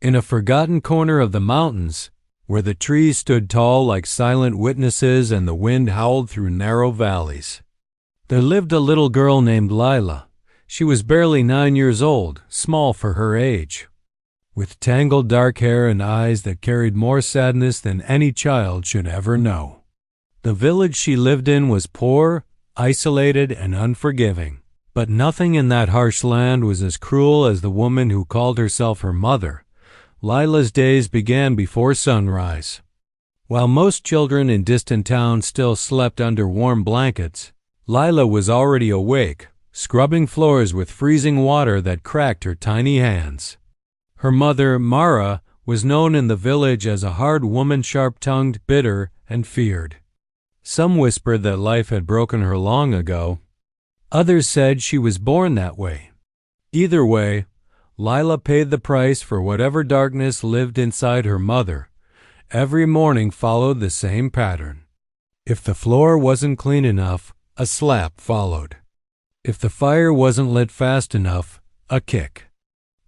In a forgotten corner of the mountains, where the trees stood tall like silent witnesses and the wind howled through narrow valleys, there lived a little girl named Lila. She was barely 9 years old, small for her age, with tangled dark hair and eyes that carried more sadness than any child should ever know. The village she lived in was poor, isolated, and unforgiving, but nothing in that harsh land was as cruel as the woman who called herself her mother. Lila's days began before sunrise. While most children in distant towns still slept under warm blankets, Lila was already awake, scrubbing floors with freezing water that cracked her tiny hands. Her mother, Mara, was known in the village as a hard woman, sharp-tongued, bitter, and feared. Some whispered that life had broken her long ago. Others said she was born that way. Either way, Lila paid the price for whatever darkness lived inside her mother. Every morning followed the same pattern. If the floor wasn't clean enough, a slap followed. If the fire wasn't lit fast enough, a kick.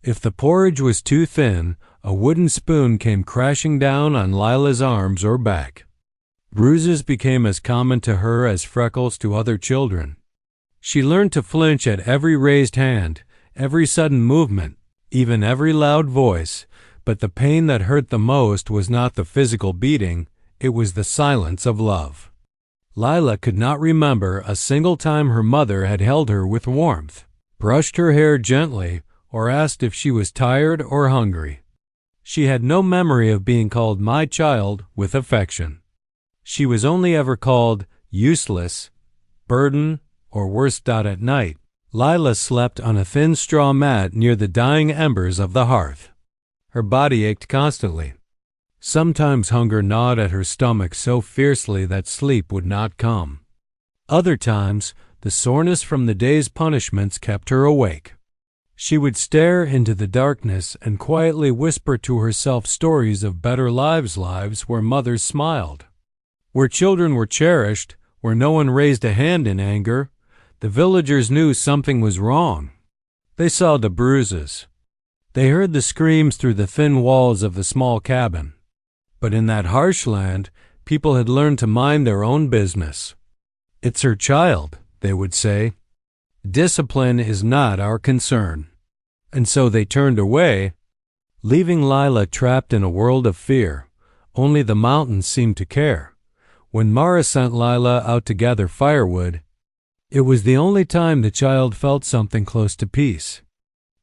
If the porridge was too thin, a wooden spoon came crashing down on Lila's arms or back. Bruises became as common to her as freckles to other children. She learned to flinch at every raised hand, every sudden movement, even every loud voice, but the pain that hurt the most was not the physical beating, it was the silence of love. Lila could not remember a single time her mother had held her with warmth, brushed her hair gently, or asked if she was tired or hungry. She had no memory of being called "my child" with affection. She was only ever called useless, burden, or worse, at night. Lila slept on a thin straw mat near the dying embers of the hearth. Her body ached constantly. Sometimes hunger gnawed at her stomach so fiercely that sleep would not come. Other times, the soreness from the day's punishments kept her awake. She would stare into the darkness and quietly whisper to herself stories of better lives where mothers smiled, where children were cherished, where no one raised a hand in anger. The villagers knew something was wrong. They saw the bruises. They heard the screams through the thin walls of the small cabin. But in that harsh land, people had learned to mind their own business. "It's her child," they would say. "Discipline is not our concern." And so they turned away, leaving Lila trapped in a world of fear. Only the mountains seemed to care. When Mara sent Lila out to gather firewood, it was the only time the child felt something close to peace.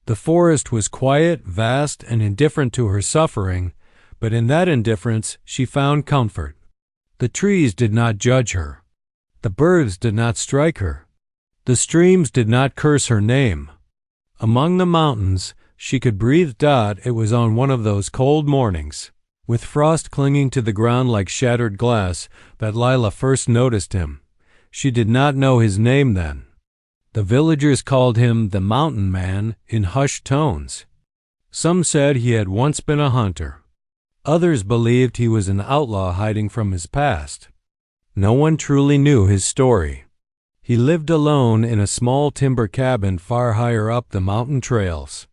The forest was quiet, vast, and indifferent to her suffering, but in that indifference she found comfort. The trees did not judge her. The birds did not strike her. The streams did not curse her name. Among the mountains, she could breathe. It was on one of those cold mornings, with frost clinging to the ground like shattered glass, that Lila first noticed him. She did not know his name then. The villagers called him the Mountain Man in hushed tones. Some said he had once been a hunter. Others believed he was an outlaw hiding from his past. No one truly knew his story. He lived alone in a small timber cabin far higher up the mountain trails,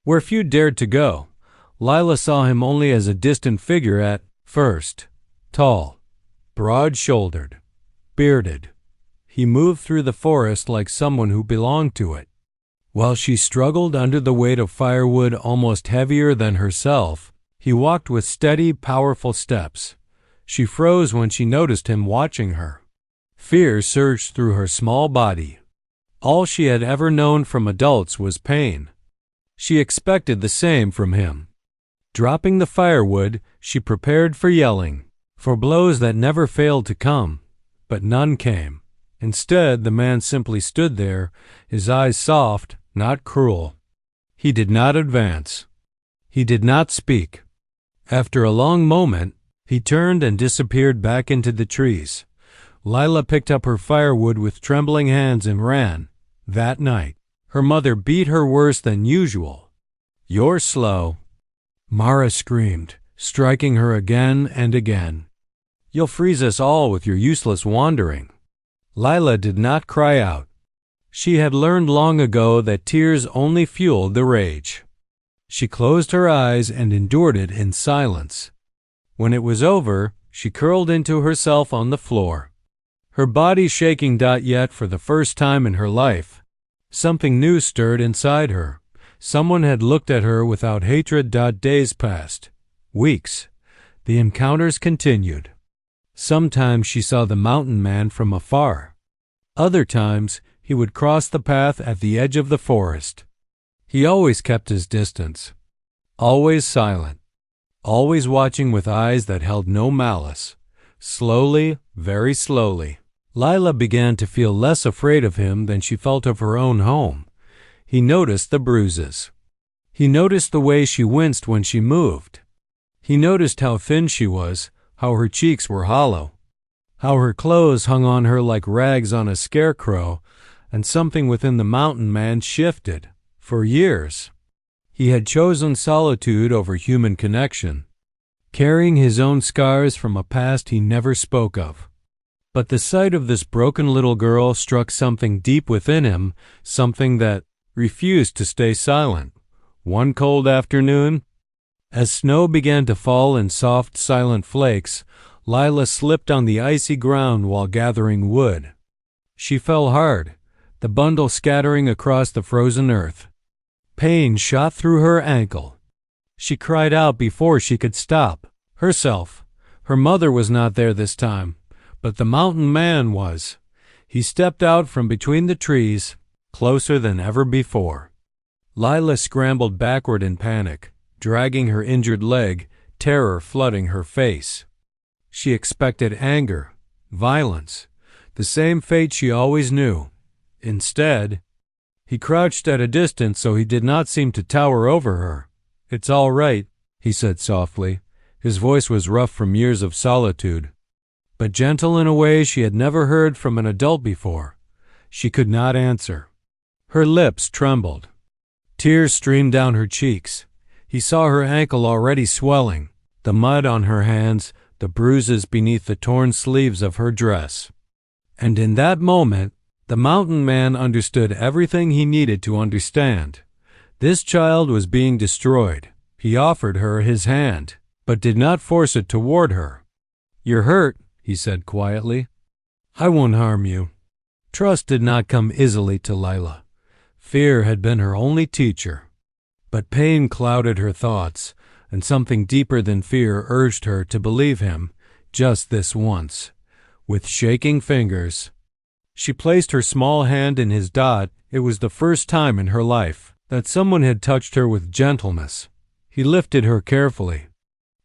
where few dared to go. Lila saw him only as a distant figure at first, tall, broad-shouldered, bearded. He moved through the forest like someone who belonged to it. While she struggled under the weight of firewood almost heavier than herself, he walked with steady, powerful steps. She froze when she noticed him watching her. Fear surged through her small body. All she had ever known from adults was pain. She expected the same from him. Dropping the firewood, she prepared for yelling, for blows that never failed to come, but none came. Instead, the man simply stood there, his eyes soft, not cruel. He did not advance. He did not speak. After a long moment, he turned and disappeared back into the trees. Lila picked up her firewood with trembling hands and ran. That night, her mother beat her worse than usual. "You're slow," Mara screamed, striking her again and again. "You'll freeze us all with your useless wandering." Lila did not cry out. She had learned long ago that tears only fueled the rage. She closed her eyes and endured it in silence. When it was over, she curled into herself on the floor, her body shaking. Yet for the first time in her life, something new stirred inside her. Someone had looked at her without hatred. Days passed. Weeks. The encounters continued. Sometimes she saw the mountain man from afar. Other times he would cross the path at the edge of the forest. He always kept his distance, always silent, always watching with eyes that held no malice. Slowly, very slowly, Lila began to feel less afraid of him than she felt of her own home. He noticed the bruises. He noticed the way she winced when she moved. He noticed how thin she was, how her cheeks were hollow, how her clothes hung on her like rags on a scarecrow, and something within the mountain man shifted. For years, he had chosen solitude over human connection, carrying his own scars from a past he never spoke of. But the sight of this broken little girl struck something deep within him, something that refused to stay silent. One cold afternoon, as snow began to fall in soft, silent flakes, Lila slipped on the icy ground while gathering wood. She fell hard, the bundle scattering across the frozen earth. Pain shot through her ankle. She cried out before she could stop. Herself. Her mother was not there this time, but the mountain man was. He stepped out from between the trees, closer than ever before. Lila scrambled backward in panic, dragging her injured leg, terror flooding her face. She expected anger, violence, the same fate she always knew. Instead, he crouched at a distance so he did not seem to tower over her. "It's all right," he said softly. His voice was rough from years of solitude, but gentle in a way she had never heard from an adult before. She could not answer. Her lips trembled. Tears streamed down her cheeks. He saw her ankle already swelling, the mud on her hands, the bruises beneath the torn sleeves of her dress. And in that moment, the mountain man understood everything he needed to understand. This child was being destroyed. He offered her his hand, but did not force it toward her. "You're hurt," he said quietly. "I won't harm you." Trust did not come easily to Lila. Fear had been her only teacher. But pain clouded her thoughts, and something deeper than fear urged her to believe him, just this once. With shaking fingers, she placed her small hand in his. It was the first time in her life that someone had touched her with gentleness. He lifted her carefully,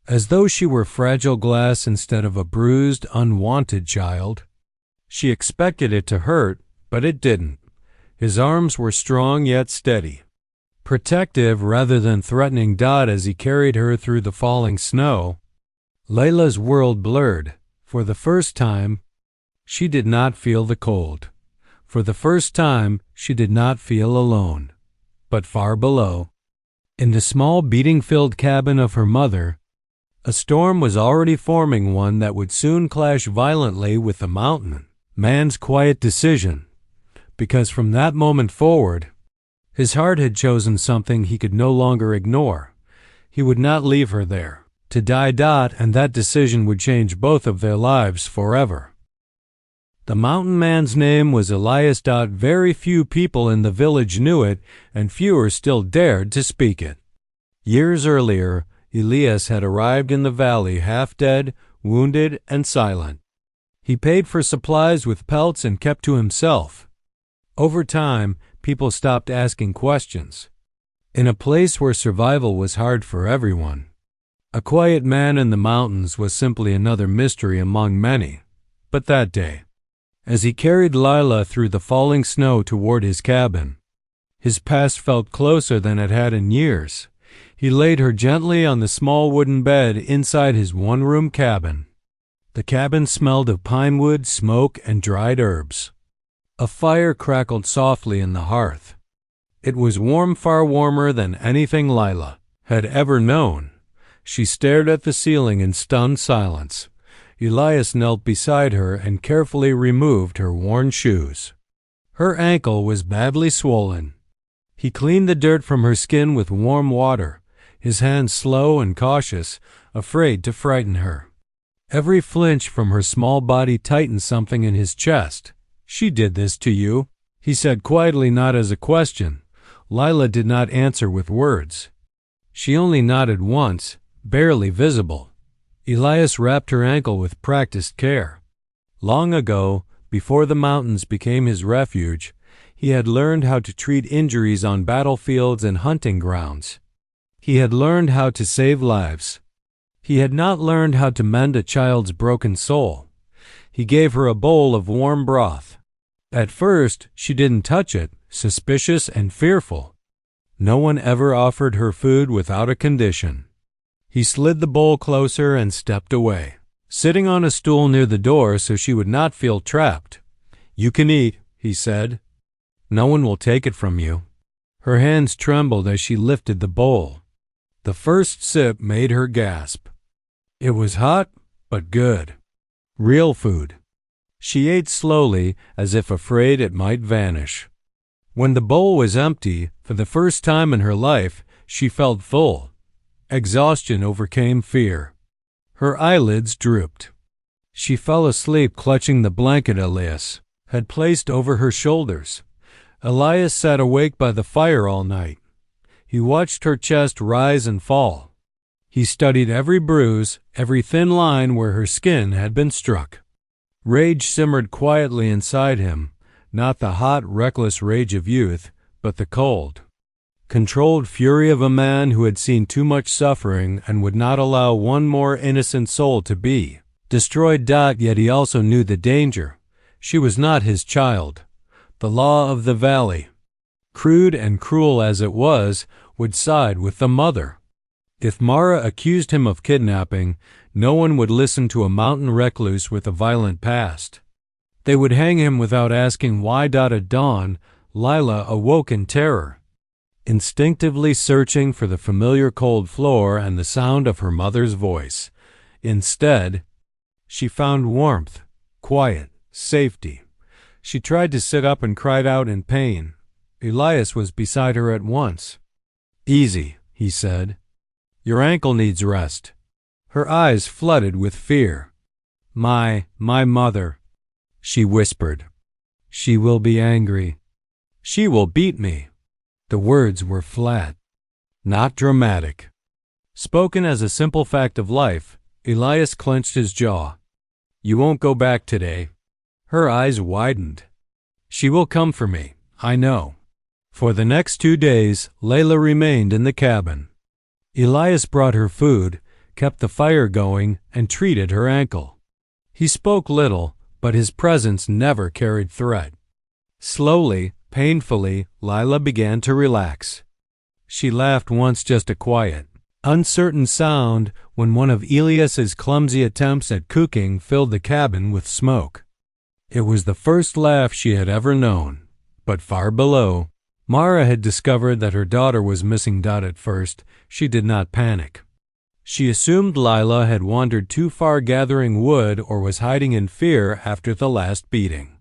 as though she were fragile glass instead of a bruised, unwanted child. She expected it to hurt, but it didn't. His arms were strong yet steady, protective rather than threatening. As he carried her through the falling snow, Layla's world blurred. For the first time, she did not feel the cold. For the first time, she did not feel alone. But far below, in the small beating-filled cabin of her mother, a storm was already forming, one that would soon clash violently with the mountain man's quiet decision. Because from that moment forward, his heart had chosen something he could no longer ignore. He would not leave her there to die. And that decision would change both of their lives forever. The mountain man's name was Elias. Very few people in the village knew it, and fewer still dared to speak it. Years earlier, Elias had arrived in the valley half dead, wounded, and silent. He paid for supplies with pelts and kept to himself. Over time, people stopped asking questions. In a place where survival was hard for everyone, a quiet man in the mountains was simply another mystery among many. But that day, as he carried Lila through the falling snow toward his cabin, his past felt closer than it had in years. He laid her gently on the small wooden bed inside his one-room cabin. The cabin smelled of pine wood, smoke, and dried herbs. A fire crackled softly in the hearth. It was warm, far warmer than anything Lila had ever known. She stared at the ceiling in stunned silence. Elias knelt beside her and carefully removed her worn shoes. Her ankle was badly swollen. He cleaned the dirt from her skin with warm water, his hands slow and cautious, afraid to frighten her. Every flinch from her small body tightened something in his chest. "She did this to you?" he said quietly, not as a question. Lila did not answer with words. She only nodded once, barely visible. Elias wrapped her ankle with practiced care. Long ago, before the mountains became his refuge, he had learned how to treat injuries on battlefields and hunting grounds. He had learned how to save lives. He had not learned how to mend a child's broken soul. He gave her a bowl of warm broth. At first, she didn't touch it, suspicious and fearful. No one ever offered her food without a condition. He slid the bowl closer and stepped away, sitting on a stool near the door so she would not feel trapped. "You can eat," he said. "No one will take it from you." Her hands trembled as she lifted the bowl. The first sip made her gasp. It was hot, but good. Real food. She ate slowly, as if afraid it might vanish. When the bowl was empty, for the first time in her life, she felt full. Exhaustion overcame fear. Her eyelids drooped. She fell asleep clutching the blanket Elias had placed over her shoulders. Elias sat awake by the fire all night. He watched her chest rise and fall. He studied every bruise, every thin line where her skin had been struck. Rage simmered quietly inside him, not the hot, reckless rage of youth, but the cold, controlled fury of a man who had seen too much suffering and would not allow one more innocent soul to be destroyed. Yet he also knew the danger. She was not his child. The law of the valley, crude and cruel as it was, would side with the mother. If Mara accused him of kidnapping, no one would listen to a mountain recluse with a violent past. They would hang him without asking why. At dawn, Lila awoke in terror, instinctively searching for the familiar cold floor and the sound of her mother's voice. Instead, she found warmth, quiet, safety. She tried to sit up and cried out in pain. Elias was beside her at once. "Easy," he said. "Your ankle needs rest." Her eyes flooded with fear. My mother," she whispered. "She will be angry. She will beat me." The words were flat, not dramatic. Spoken as a simple fact of life, Elias clenched his jaw. "You won't go back today." Her eyes widened. "She will come for me, I know." For the next 2 days, Layla remained in the cabin. Elias brought her food, kept the fire going, and treated her ankle. He spoke little, but his presence never carried threat. Slowly, painfully, Lila began to relax. She laughed once, just a quiet, uncertain sound, when one of Elias's clumsy attempts at cooking filled the cabin with smoke. It was the first laugh she had ever known. But far below, Mara had discovered that her daughter was missing. At first, she did not panic. She assumed Lila had wandered too far gathering wood or was hiding in fear after the last beating.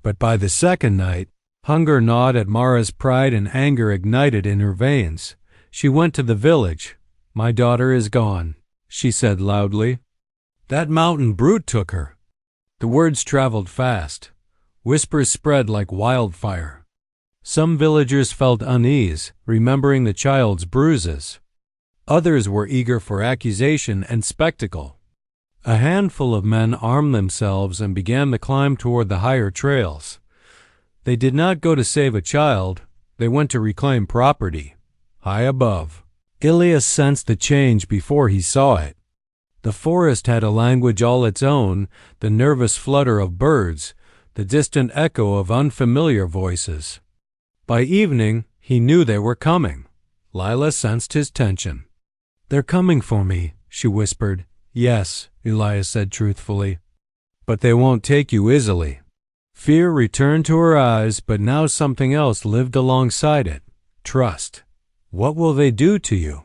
But by the second night, hunger gnawed at Mara's pride and anger ignited in her veins. She went to the village. "My daughter is gone," she said loudly. "That mountain brute took her." The words traveled fast. Whispers spread like wildfire. Some villagers felt unease, remembering the child's bruises. Others were eager for accusation and spectacle. A handful of men armed themselves and began the climb toward the higher trails. They did not go to save a child, they went to reclaim property. High above, Elias sensed the change before he saw it. The forest had a language all its own, the nervous flutter of birds, the distant echo of unfamiliar voices. By evening, he knew they were coming. Lila sensed his tension. "They're coming for me," she whispered. "Yes," Elias said truthfully. "But they won't take you easily." Fear returned to her eyes, but now something else lived alongside it. Trust. "What will they do to you?"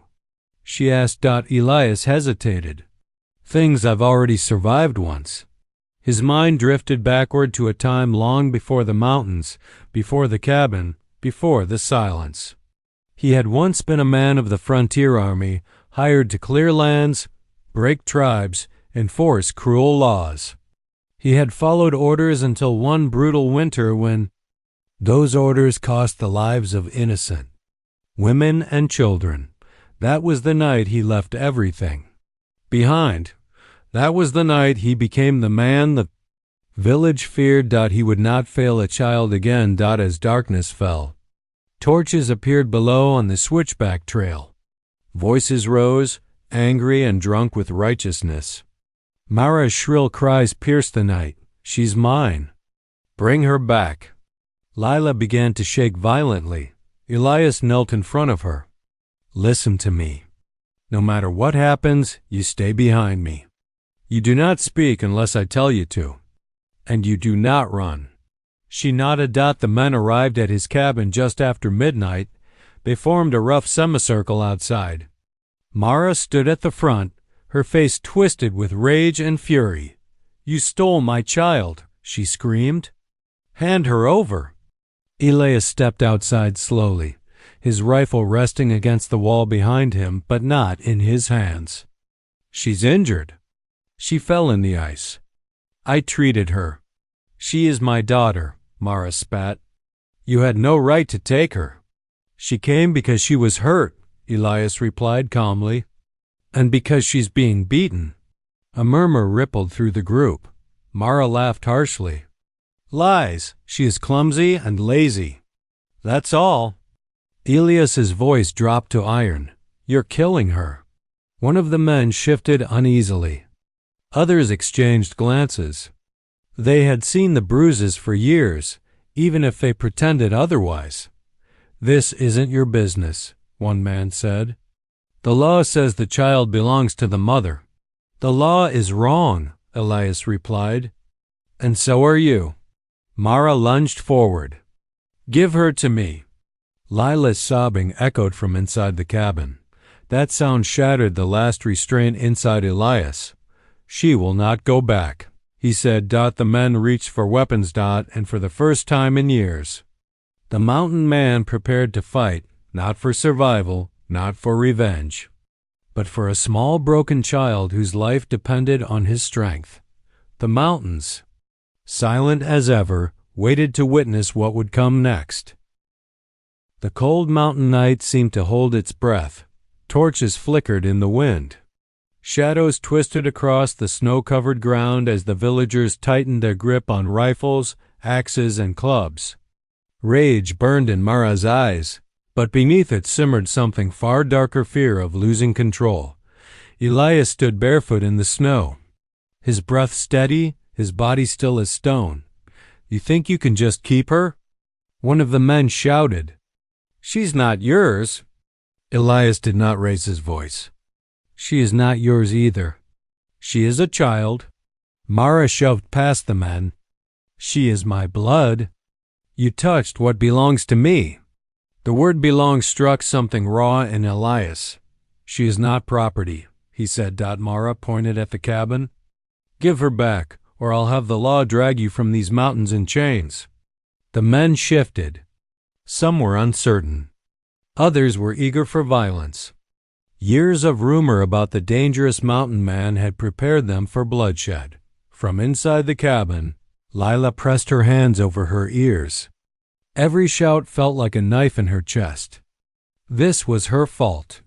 she asked. Elias hesitated. "Things I've already survived once." His mind drifted backward to a time long before the mountains, before the cabin, before the silence. He had once been a man of the frontier army, hired to clear lands, break tribes, enforce cruel laws. He had followed orders until one brutal winter when those orders cost the lives of innocent women and children. That was the night he left everything behind. That was the night he became the man the village feared. He would not fail a child again. As darkness fell, torches appeared below on the switchback trail. Voices rose, angry and drunk with righteousness. Mara's shrill cries pierced the night. "She's mine. Bring her back." Lila began to shake violently. Elias knelt in front of her. "Listen to me. No matter what happens, you stay behind me. You do not speak unless I tell you to. And you do not run." She nodded. The men arrived at his cabin just after midnight. They formed a rough semicircle outside. Mara stood at the front, her face twisted with rage and fury. "You stole my child," she screamed. "Hand her over." Elias stepped outside slowly, his rifle resting against the wall behind him, but not in his hands. "She's injured. She fell in the ice. I treated her. She is my daughter," Mara spat. "You had no right to take her." "She came because she was hurt," Elias replied calmly. "And because she's being beaten." A murmur rippled through the group. Mara laughed harshly. "Lies. She is clumsy and lazy. That's all." Elias's voice dropped to iron. "You're killing her." One of the men shifted uneasily. Others exchanged glances. They had seen the bruises for years, even if they pretended otherwise. "This isn't your business," one man said. "The law says the child belongs to the mother." "The law is wrong," Elias replied. "And so are you." Mara lunged forward. "Give her to me." Lila's sobbing echoed from inside the cabin. That sound shattered the last restraint inside Elias. "She will not go back," he said. The men reached for weapons. And for the first time in years, the mountain man prepared to fight, not for survival, not for revenge, but for a small broken child whose life depended on his strength. The mountains, silent as ever, waited to witness what would come next. The cold mountain night seemed to hold its breath. Torches flickered in the wind. Shadows twisted across the snow-covered ground as the villagers tightened their grip on rifles, axes, and clubs. Rage burned in Mara's eyes, but beneath it simmered something far darker: fear of losing control. Elias stood barefoot in the snow, his breath steady, his body still as stone. "You think you can just keep her?" One of the men shouted. "She's not yours." Elias did not raise his voice. "She is not yours either. She is a child." Mara shoved past the men. "She is my blood. You touched what belongs to me." The word "belong" struck something raw in Elias. "She is not property," he said. Mara pointed at the cabin. "Give her back, or I'll have the law drag you from these mountains in chains." The men shifted. Some were uncertain. Others were eager for violence. Years of rumor about the dangerous mountain man had prepared them for bloodshed. From inside the cabin, Lila pressed her hands over her ears. Every shout felt like a knife in her chest. This was her fault.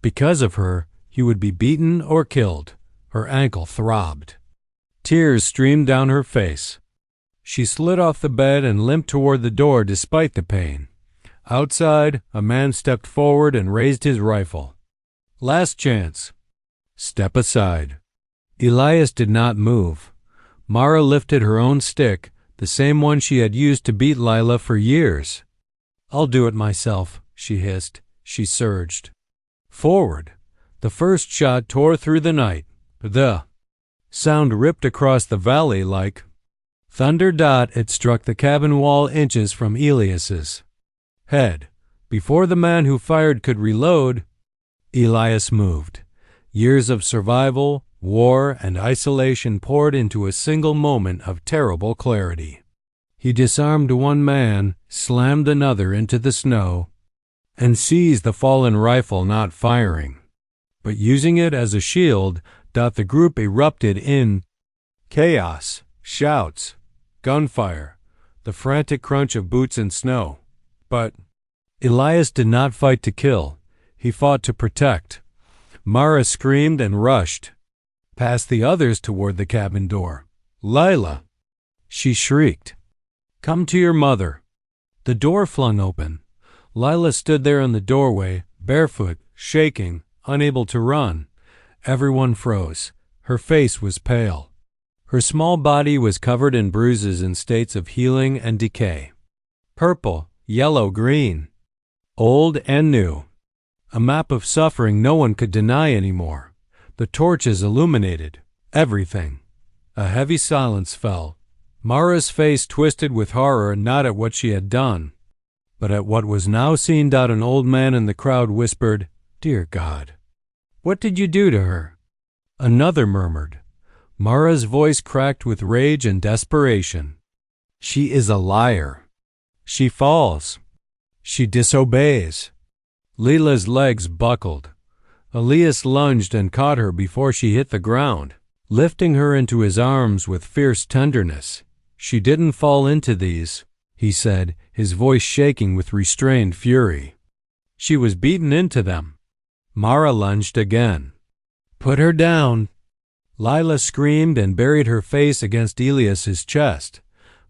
Because of her, he would be beaten or killed. Her ankle throbbed. Tears streamed down her face. She slid off the bed and limped toward the door despite the pain. Outside, a man stepped forward and raised his rifle. "Last chance." "Step aside." Elias did not move. Mara lifted her own stick, the same one she had used to beat Lila for years. "I'll do it myself," she hissed. She surged forward. The first shot tore through the night. The sound ripped across the valley like thunder. It struck the cabin wall inches from Elias's head. Before the man who fired could reload, Elias moved. Years of survival, war, and isolation poured into a single moment of terrible clarity. He disarmed one man, slammed another into the snow, and seized the fallen rifle, not firing, but using it as a shield. The group erupted in chaos, shouts, gunfire, the frantic crunch of boots in snow. But Elias did not fight to kill. He fought to protect. Mara screamed and rushed past the others toward the cabin door. "Lila!" she shrieked. "Come to your mother." The door flung open. Lila stood there in the doorway, barefoot, shaking, unable to run. Everyone froze. Her face was pale. Her small body was covered in bruises in states of healing and decay. Purple, yellow, green. Old and new. A map of suffering no one could deny anymore. The torches illuminated everything. A heavy silence fell. Mara's face twisted with horror, not at what she had done, but at what was now seen. An old man in the crowd whispered, "Dear God, what did you do to her?" Another murmured. Mara's voice cracked with rage and desperation. "She is a liar. She falls. She disobeys." Lila's legs buckled. Elias lunged and caught her before she hit the ground, lifting her into his arms with fierce tenderness. "She didn't fall into these," he said, his voice shaking with restrained fury. "She was beaten into them." Mara lunged again. "Put her down." Lila screamed and buried her face against Elias's chest.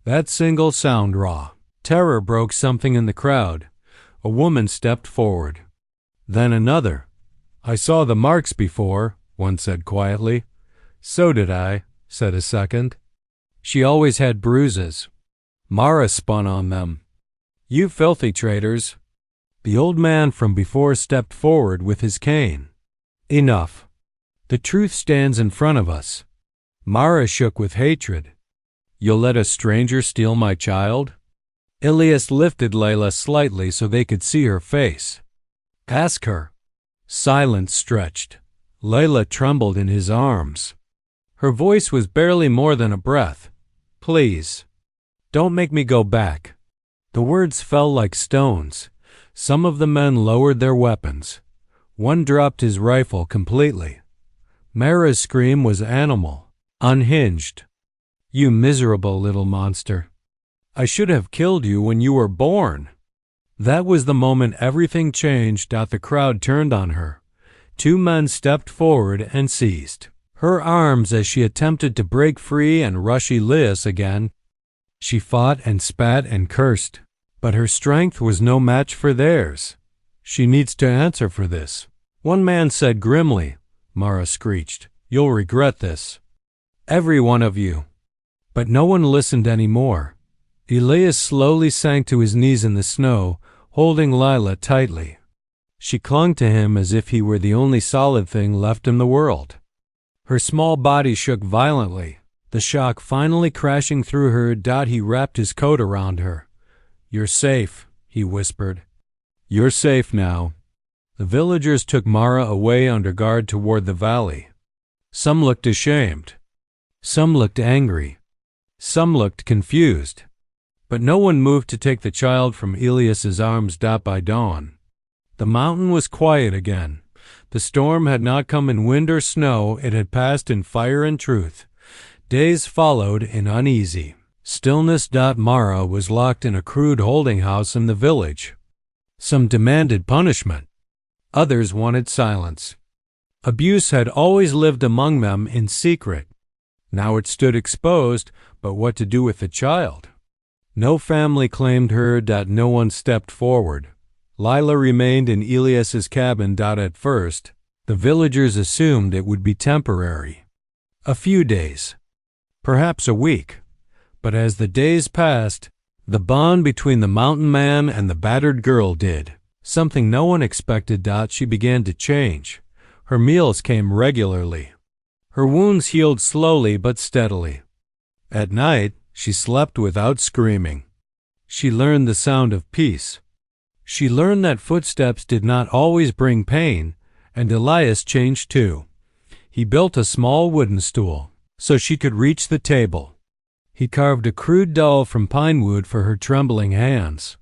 That single sound raw. Terror broke something in the crowd. A woman stepped forward. Then another. "I saw the marks before," one said quietly. "So did I," said a second. "She always had bruises." Mara spun on them. "You filthy traitors." The old man from before stepped forward with his cane. "Enough. The truth stands in front of us." Mara shook with hatred. "You'll let a stranger steal my child?" Elias lifted Layla slightly so they could see her face. "Ask her." Silence stretched. Layla trembled in his arms. Her voice was barely more than a breath. "Please, don't make me go back." The words fell like stones. Some of the men lowered their weapons. One dropped his rifle completely. Mara's scream was animal, unhinged. "You miserable little monster. I should have killed you when you were born." That was the moment everything changed. The crowd turned on her. Two men stepped forward and seized her arms as she attempted to break free and rush Elias again. She fought and spat and cursed, but her strength was no match for theirs. "She needs to answer for this," one man said grimly. Mara screeched, "You'll regret this. Every one of you." But no one listened anymore. Elias slowly sank to his knees in the snow, holding Lila tightly. She clung to him as if he were the only solid thing left in the world. Her small body shook violently, the shock finally crashing through her. He wrapped his coat around her. "You're safe," he whispered. "You're safe now." The villagers took Mara away under guard toward the valley. Some looked ashamed. Some looked angry. Some looked confused. But no one moved to take the child from Elias's arms. By dawn, the mountain was quiet again. The storm had not come in wind or snow. It had passed in fire and truth. Days followed in uneasy stillness. Mara was locked in a crude holding house in the village. Some demanded punishment. Others wanted silence. Abuse had always lived among them in secret. Now it stood exposed, but what to do with the child? No family claimed her. No one stepped forward. Lila remained in Elias's cabin. At first, the villagers assumed it would be temporary. A few days. Perhaps a week. But as the days passed, the bond between the mountain man and the battered girl did something no one expected. She began to change. Her meals came regularly. Her wounds healed slowly but steadily. At night, she slept without screaming. She learned the sound of peace. She learned that footsteps did not always bring pain, and Elias changed too. He built a small wooden stool so she could reach the table. He carved a crude doll from pine wood for her trembling hands.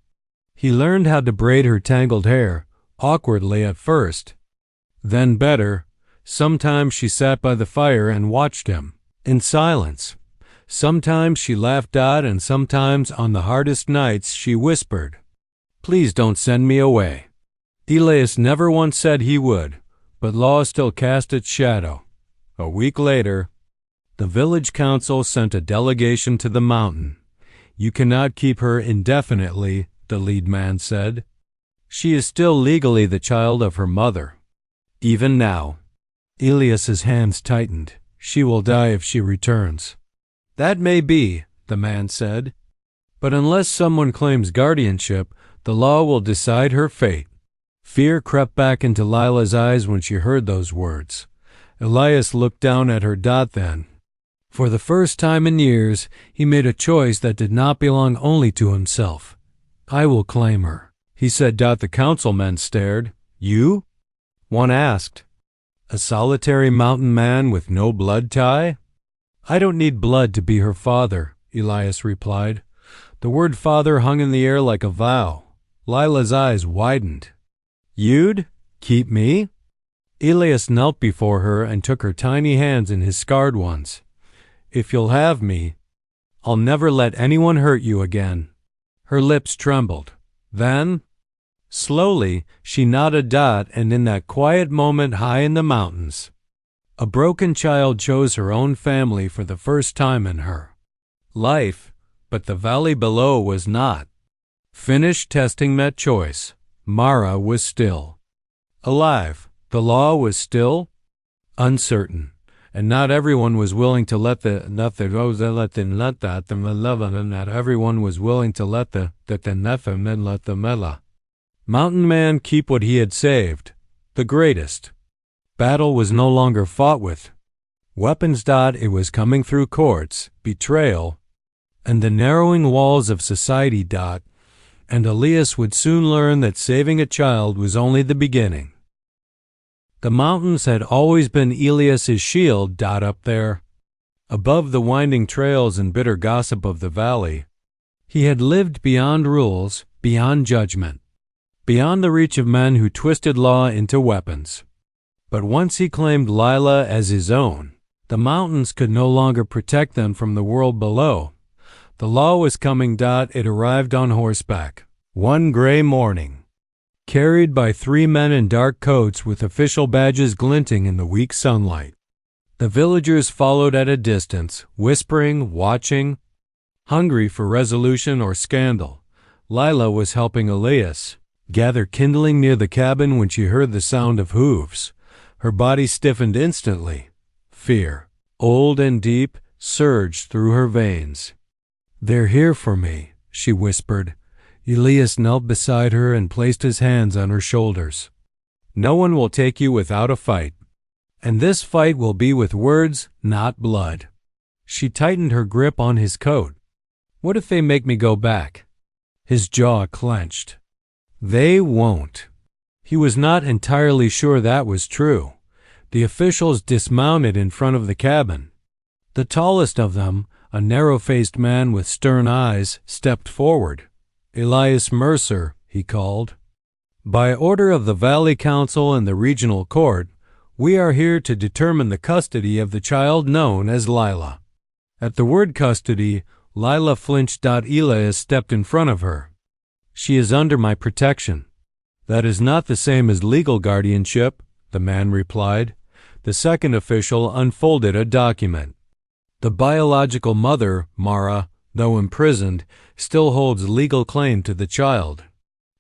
He learned how to braid her tangled hair, awkwardly at first. Then better. Sometimes she sat by the fire and watched him, in silence. Sometimes she laughed out, and sometimes on the hardest nights she whispered, "Please don't send me away." Elias never once said he would, but law still cast its shadow. A week later, the village council sent a delegation to the mountain. "You cannot keep her indefinitely," the lead man said. "She is still legally the child of her mother. Even now." Elias's hands tightened. "She will die if she returns." "That may be," the man said, "but unless someone claims guardianship, the law will decide her fate." Fear crept back into Lila's eyes when she heard those words. Elias looked down at her. Then, for the first time in years, he made a choice that did not belong only to himself. "I will claim her," he said. The councilmen stared. "You?" one asked. "A solitary mountain man with no blood tie?" "I don't need blood to be her father," Elias replied. The word father hung in the air like a vow. Lila's eyes widened. "You'd keep me?" Elias knelt before her and took her tiny hands in his scarred ones. "If you'll have me, I'll never let anyone hurt you again." Her lips trembled. Then, slowly, she nodded. And in that quiet moment high in the mountains, a broken child chose her own family for the first time in her life, but the valley below was not finished testing that choice. Mara was still alive. The law was still uncertain, and not everyone was willing to let the mountain man keep what he had saved, the greatest. Battle was no longer fought with weapons. It was coming through courts, betrayal, and the narrowing walls of society. And Elias would soon learn that saving a child was only the beginning. The mountains had always been Elias's shield. Up there, above the winding trails and bitter gossip of the valley, he had lived beyond rules, beyond judgment, beyond the reach of men who twisted law into weapons. But once he claimed Lila as his own, the mountains could no longer protect them from the world below. The law was coming. It arrived on horseback, one gray morning, carried by 3 men in dark coats with official badges glinting in the weak sunlight. The villagers followed at a distance, whispering, watching, hungry for resolution or scandal. Lila was helping Elias gather kindling near the cabin when she heard the sound of hooves. Her body stiffened instantly. Fear, old and deep, surged through her veins. "They're here for me," she whispered. Elias knelt beside her and placed his hands on her shoulders. "No one will take you without a fight. And this fight will be with words, not blood." She tightened her grip on his coat. "What if they make me go back?" His jaw clenched. "They won't." He was not entirely sure that was true. The officials dismounted in front of the cabin. The tallest of them, a narrow-faced man with stern eyes, stepped forward. "Elias Mercer," he called. "By order of the Valley Council and the Regional Court, we are here to determine the custody of the child known as Lila." At the word custody, Lila flinched. Elias stepped in front of her. "She is under my protection." "That is not the same as legal guardianship," the man replied. The second official unfolded a document. "The biological mother, Mara, though imprisoned, still holds legal claim to the child.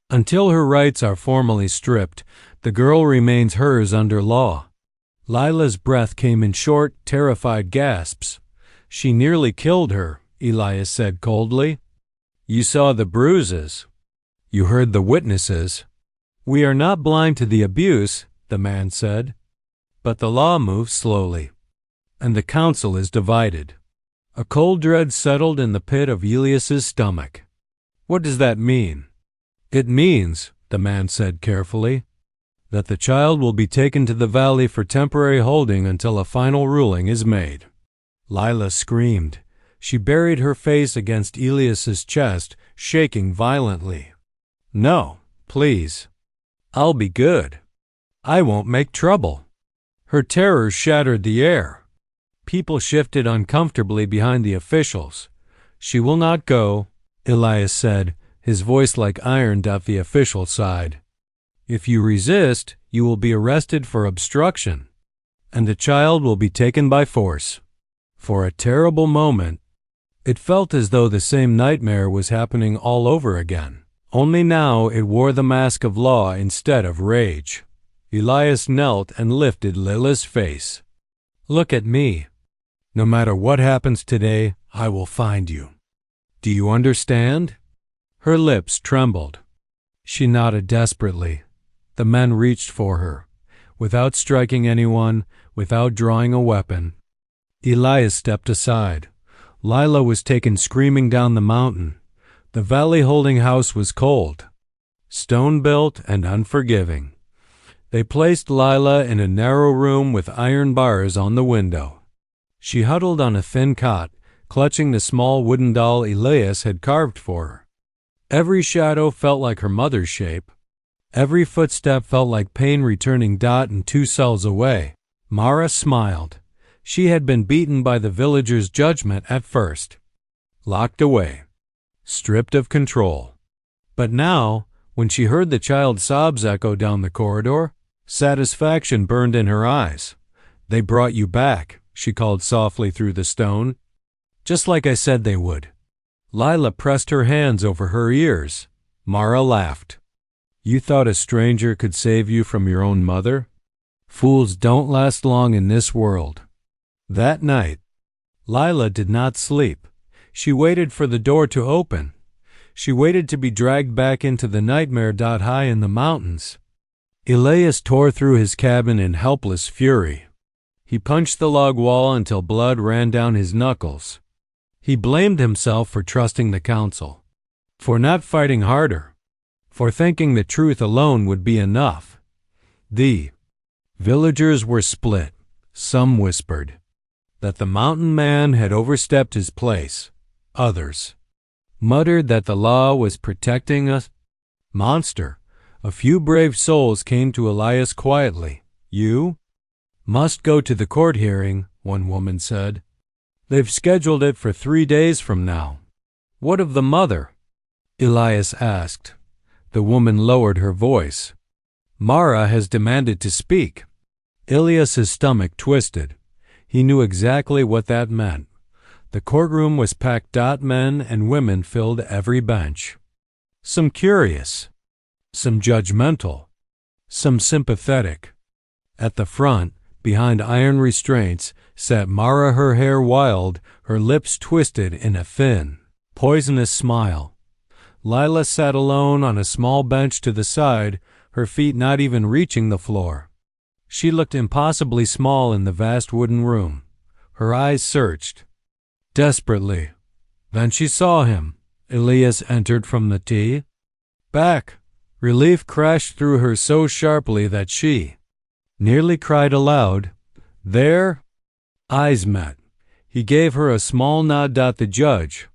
Until her rights are formally stripped, the girl remains hers under law." Lila's breath came in short, terrified gasps. "She nearly killed her," Elias said coldly. "You saw the bruises. You heard the witnesses." "We are not blind to the abuse," the man said. "But the law moves slowly, and the council is divided." A cold dread settled in the pit of Elias's stomach. "What does that mean?" "It means," the man said carefully, "that the child will be taken to the valley for temporary holding until a final ruling is made." Lila screamed. She buried her face against Elias's chest, shaking violently. "No, please. I'll be good. I won't make trouble." Her terror shattered the air. People shifted uncomfortably behind the officials. "She will not go," Elias said, his voice like iron at the official side. "If you resist, you will be arrested for obstruction, and the child will be taken by force." For a terrible moment, it felt as though the same nightmare was happening all over again. Only now it wore the mask of law instead of rage. Elias knelt and lifted Lila's face. "Look at me. No matter what happens today, I will find you. Do you understand?" Her lips trembled. She nodded desperately. The men reached for her, without striking anyone, without drawing a weapon. Elias stepped aside. Lila was taken screaming down the mountain. The valley-holding house was cold, stone-built and unforgiving. They placed Lila in a narrow room with iron bars on the window. She huddled on a thin cot, clutching the small wooden doll Elias had carved for her. Every shadow felt like her mother's shape. Every footstep felt like pain returning dot and 2 cells away. Mara smiled. She had been beaten by the villagers' judgment at first. Locked away. Stripped of control. But now, when she heard the child's sobs echo down the corridor, satisfaction burned in her eyes. "They brought you back," she called softly through the stone. "Just like I said they would." Lila pressed her hands over her ears. Mara laughed. "You thought a stranger could save you from your own mother? Fools don't last long in this world." That night, Lila did not sleep. She waited for the door to open. She waited to be dragged back into the nightmare high in the mountains. Elias tore through his cabin in helpless fury. He punched the log wall until blood ran down his knuckles. He blamed himself for trusting the council, for not fighting harder, for thinking the truth alone would be enough. The villagers were split. Some whispered that the mountain man had overstepped his place. Others muttered that the law was protecting a monster. A few brave souls came to Elias quietly. "You must go to the court hearing," one woman said. "They've scheduled it for 3 days from now." "What of the mother?" Elias asked. The woman lowered her voice. "Mara has demanded to speak." Elias's stomach twisted. He knew exactly what that meant. The courtroom was packed. Men and women filled every bench. Some curious, some judgmental, some sympathetic. At the front, behind iron restraints, sat Mara, her hair wild, her lips twisted in a thin, poisonous smile. Lila sat alone on a small bench to the side, her feet not even reaching the floor. She looked impossibly small in the vast wooden room. Her eyes searched desperately. Then she saw him. Elias entered from the tea. Back. Relief crashed through her so sharply that she nearly cried aloud. Their eyes met. He gave her a small nod. The judge,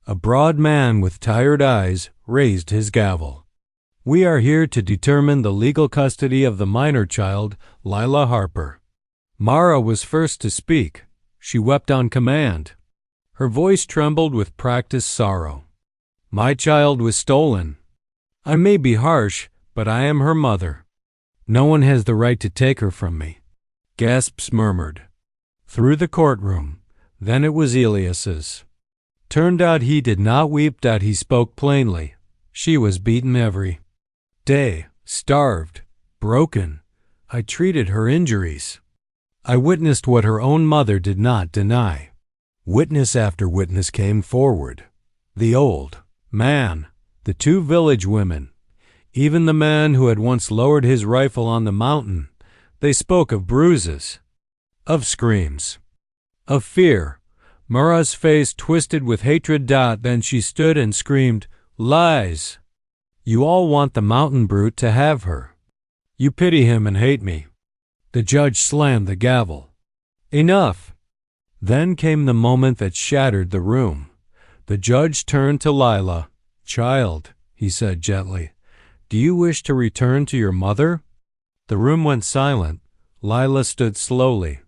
a broad man with tired eyes, raised his gavel. "We are here to determine the legal custody of the minor child, Lila Harper." Mara was first to speak. She wept on command. Her voice trembled with practiced sorrow. "My child was stolen. I may be harsh, but I am her mother. No one has the right to take her from me." Gasps murmured through the courtroom. Then it was Elias's. Turned out he did not weep. He spoke plainly. She was beaten every day, starved, broken. I treated her injuries. I witnessed what her own mother did not deny. Witness after witness came forward. The old man, the 2 village women, even the man who had once lowered his rifle on the mountain. They spoke of bruises, of screams, of fear. Mara's face twisted with hatred. Then she stood and screamed, "Lies! You all want the mountain brute to have her. You pity him and hate me." The judge slammed the gavel. "Enough. Then came the moment that shattered the room. The judge turned to Lila. "Child," he said gently, "do you wish to return to your mother?" The room went silent. Lila stood slowly.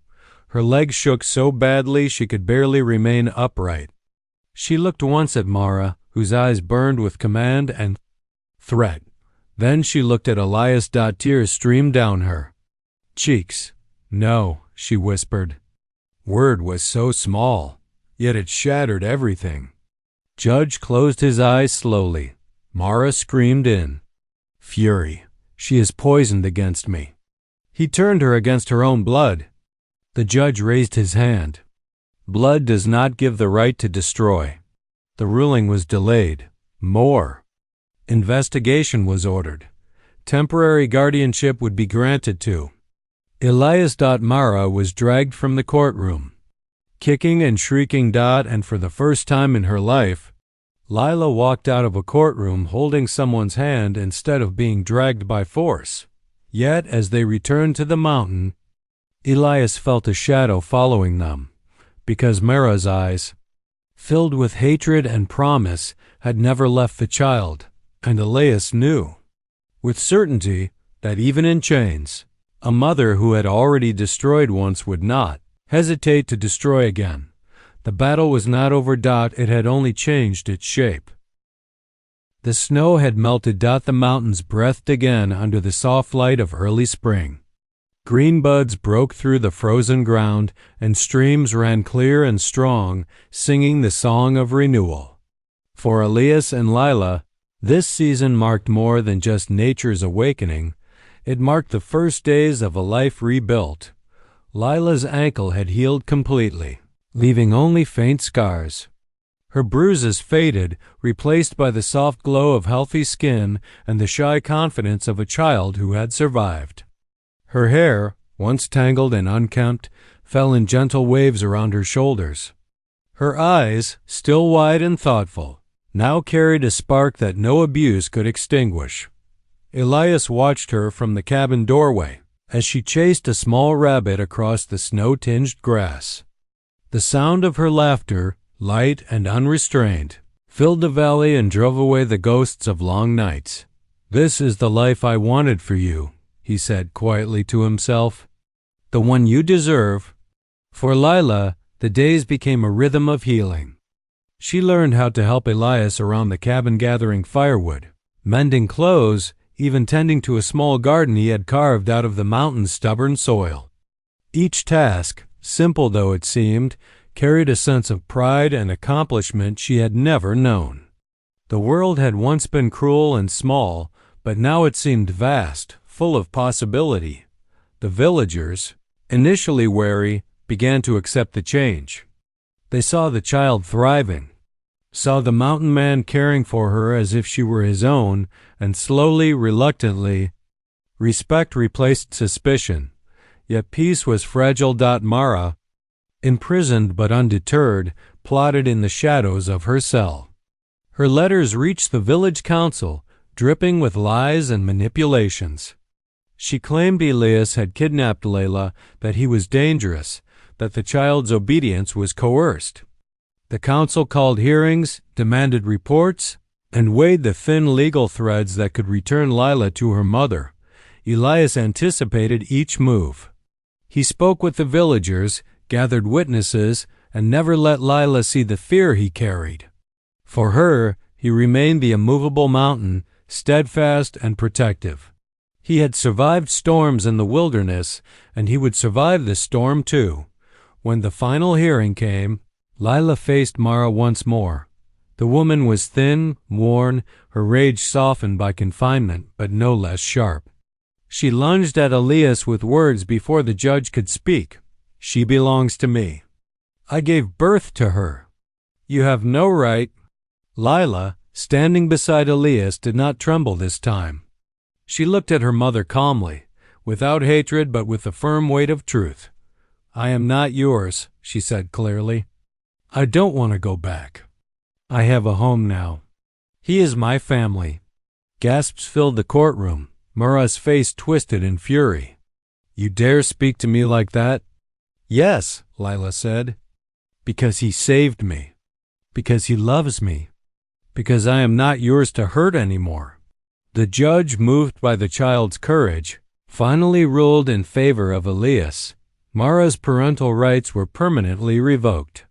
Her legs shook so badly she could barely remain upright. She looked once at Mara, whose eyes burned with command and threat. Then she looked at Elias. Tears streamed down her cheeks. "No," she whispered. Word was so small, yet it shattered everything. Judge closed his eyes slowly. Mara screamed in fury. "She is poisoned against me." He turned her against her own blood. The judge raised his hand. Blood does not give the right to destroy. The ruling was delayed. More. Investigation was ordered. Temporary guardianship would be granted to Elias. Mara was dragged from the courtroom, kicking and shrieking. And for the first time in her life, Lila walked out of a courtroom holding someone's hand instead of being dragged by force. Yet, as they returned to the mountain, Elias felt a shadow following them, because Mara's eyes, filled with hatred and promise, had never left the child, and Elias knew, with certainty, that even in chains, a mother who had already destroyed once would not hesitate to destroy again. The battle was not over. It had only changed its shape. The snow had melted. The mountains breathed again under the soft light of early spring. Green buds broke through the frozen ground, and streams ran clear and strong, singing the song of renewal. For Elias and Lila, this season marked more than just nature's awakening. It marked the first days of a life rebuilt. Lila's ankle had healed completely, leaving only faint scars. Her bruises faded, replaced by the soft glow of healthy skin and the shy confidence of a child who had survived. Her hair, once tangled and unkempt, fell in gentle waves around her shoulders. Her eyes, still wide and thoughtful, now carried a spark that no abuse could extinguish. Elias watched her from the cabin doorway as she chased a small rabbit across the snow-tinged grass. The sound of her laughter, light and unrestrained, filled the valley and drove away the ghosts of long nights. "This is the life I wanted for you," he said quietly to himself. "The one you deserve." For Lila, the days became a rhythm of healing. She learned how to help Elias around the cabin gathering firewood, mending clothes, even tending to a small garden he had carved out of the mountain's stubborn soil. Each task, simple though it seemed, carried a sense of pride and accomplishment she had never known. The world had once been cruel and small, but now it seemed vast, full of possibility. The villagers, initially wary, began to accept the change. They saw the child thriving, saw the mountain man caring for her as if she were his own, and slowly, reluctantly, respect replaced suspicion. Yet peace was fragile. Mara, imprisoned but undeterred, plotted in the shadows of her cell. Her letters reached the village council, dripping with lies and manipulations. She claimed Elias had kidnapped Layla, that he was dangerous, that the child's obedience was coerced. The council called hearings, demanded reports, and weighed the thin legal threads that could return Lila to her mother. Elias anticipated each move. He spoke with the villagers, gathered witnesses, and never let Lila see the fear he carried. For her, he remained the immovable mountain, steadfast and protective. He had survived storms in the wilderness, and he would survive the storm too. When the final hearing came, Lila faced Mara once more. The woman was thin, worn, her rage softened by confinement, but no less sharp. She lunged at Elias with words before the judge could speak. "She belongs to me. I gave birth to her. You have no right." Lila, standing beside Elias, did not tremble this time. She looked at her mother calmly, without hatred but with the firm weight of truth. "I am not yours," she said clearly. "I don't want to go back. I have a home now. He is my family." Gasps filled the courtroom. Mara's face twisted in fury. "You dare speak to me like that?" "Yes," Lila said. because he saved me, because he loves me, because I am not yours to hurt anymore." The judge, moved by the child's courage, finally ruled in favor of Elias. Mara's parental rights were permanently revoked.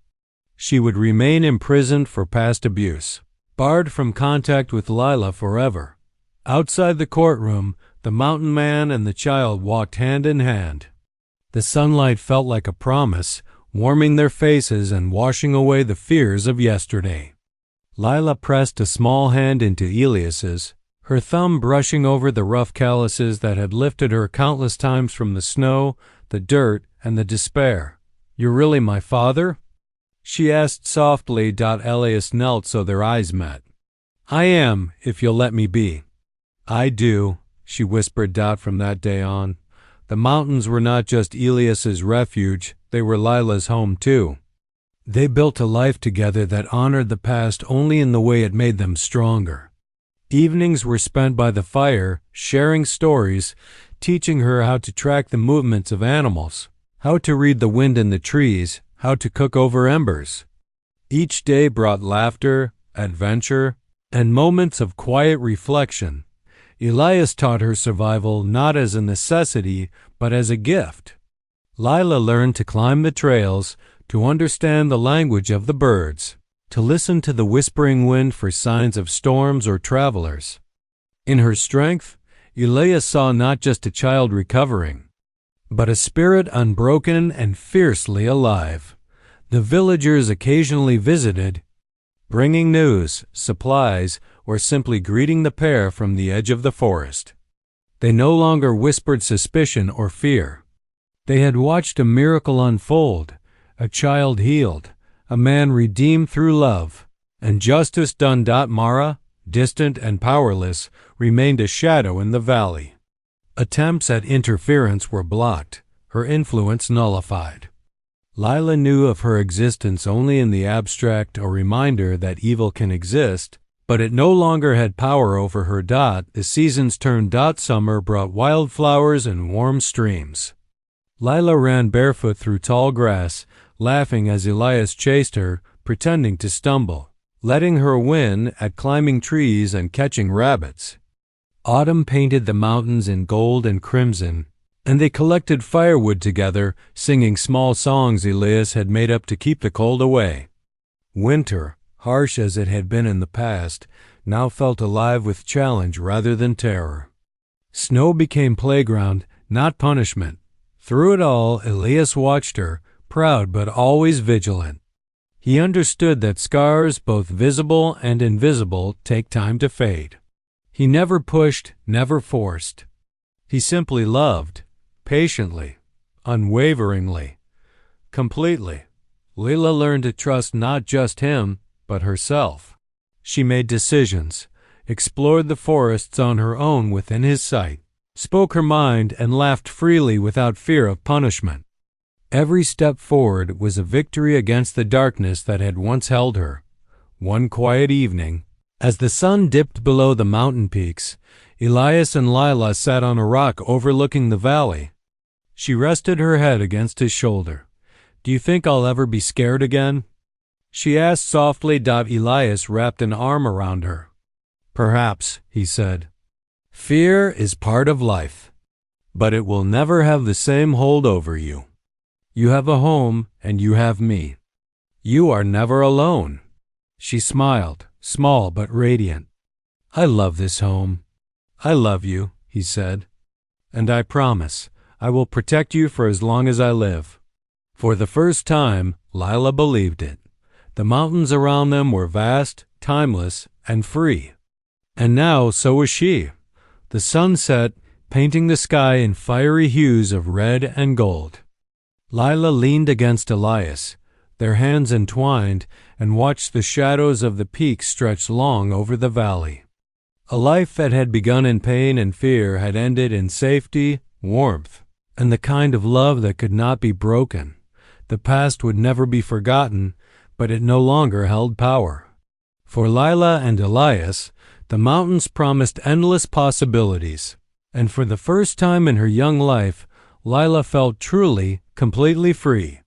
She would remain imprisoned for past abuse, barred from contact with Lila forever. Outside the courtroom, the mountain man and the child walked hand in hand. The sunlight felt like a promise, warming their faces and washing away the fears of yesterday. Lila pressed a small hand into Elias's, her thumb brushing over the rough calluses that had lifted her countless times from the snow, the dirt, and the despair. "You're really my father?" she asked softly. Elias knelt so their eyes met. "I am, if you'll let me be." "I do," she whispered. From that day on, the mountains were not just Elias's refuge, they were Lila's home too. They built a life together that honored the past only in the way it made them stronger. Evenings were spent by the fire, sharing stories, teaching her how to track the movements of animals, how to read the wind in the trees, how to cook over embers. Each day brought laughter, adventure, and moments of quiet reflection. Elias taught her survival not as a necessity, but as a gift. Lila learned to climb the trails, to understand the language of the birds, to listen to the whispering wind for signs of storms or travelers. In her strength, Elias saw not just a child recovering, but a spirit unbroken and fiercely alive. The villagers occasionally visited, bringing news, supplies, or simply greeting the pair from the edge of the forest. They no longer whispered suspicion or fear. They had watched a miracle unfold, a child healed, a man redeemed through love, and justice done. Mara, distant and powerless, remained a shadow in the valley. Attempts at interference were blocked, her influence nullified. Lila knew of her existence only in the abstract, a reminder that evil can exist, but it no longer had power over her. The seasons turned. Summer brought wildflowers and warm streams. Lila ran barefoot through tall grass, laughing as Elias chased her, pretending to stumble, letting her win at climbing trees and catching rabbits. Autumn painted the mountains in gold and crimson, and they collected firewood together, singing small songs Elias had made up to keep the cold away. Winter, harsh as it had been in the past, now felt alive with challenge rather than terror. Snow became playground, not punishment. Through it all, Elias watched her, proud but always vigilant. He understood that scars, both visible and invisible, take time to fade. He never pushed, never forced. He simply loved, patiently, unwaveringly, completely. Lila learned to trust not just him, but herself. She made decisions, explored the forests on her own within his sight, spoke her mind, and laughed freely without fear of punishment. Every step forward was a victory against the darkness that had once held her. One quiet evening, as the sun dipped below the mountain peaks, Elias and Lila sat on a rock overlooking the valley. She rested her head against his shoulder. "Do you think I'll ever be scared again?" she asked softly. Elias wrapped an arm around her. "Perhaps," he said. "Fear is part of life, but it will never have the same hold over you. You have a home, and you have me. You are never alone." She smiled, small but radiant. "I love this home. I love you," he said. "And I promise I will protect you for as long as I live." For the first time, Lila believed it. The mountains around them were vast, timeless, and free. And now so was she. The sun set, painting the sky in fiery hues of red and gold. Lila leaned against Elias, their hands entwined, and watched the shadows of the peaks stretch long over the valley. A life that had begun in pain and fear had ended in safety, warmth, and the kind of love that could not be broken. The past would never be forgotten, but it no longer held power. For Lila and Elias, the mountains promised endless possibilities, and for the first time in her young life, Lila felt truly, completely free.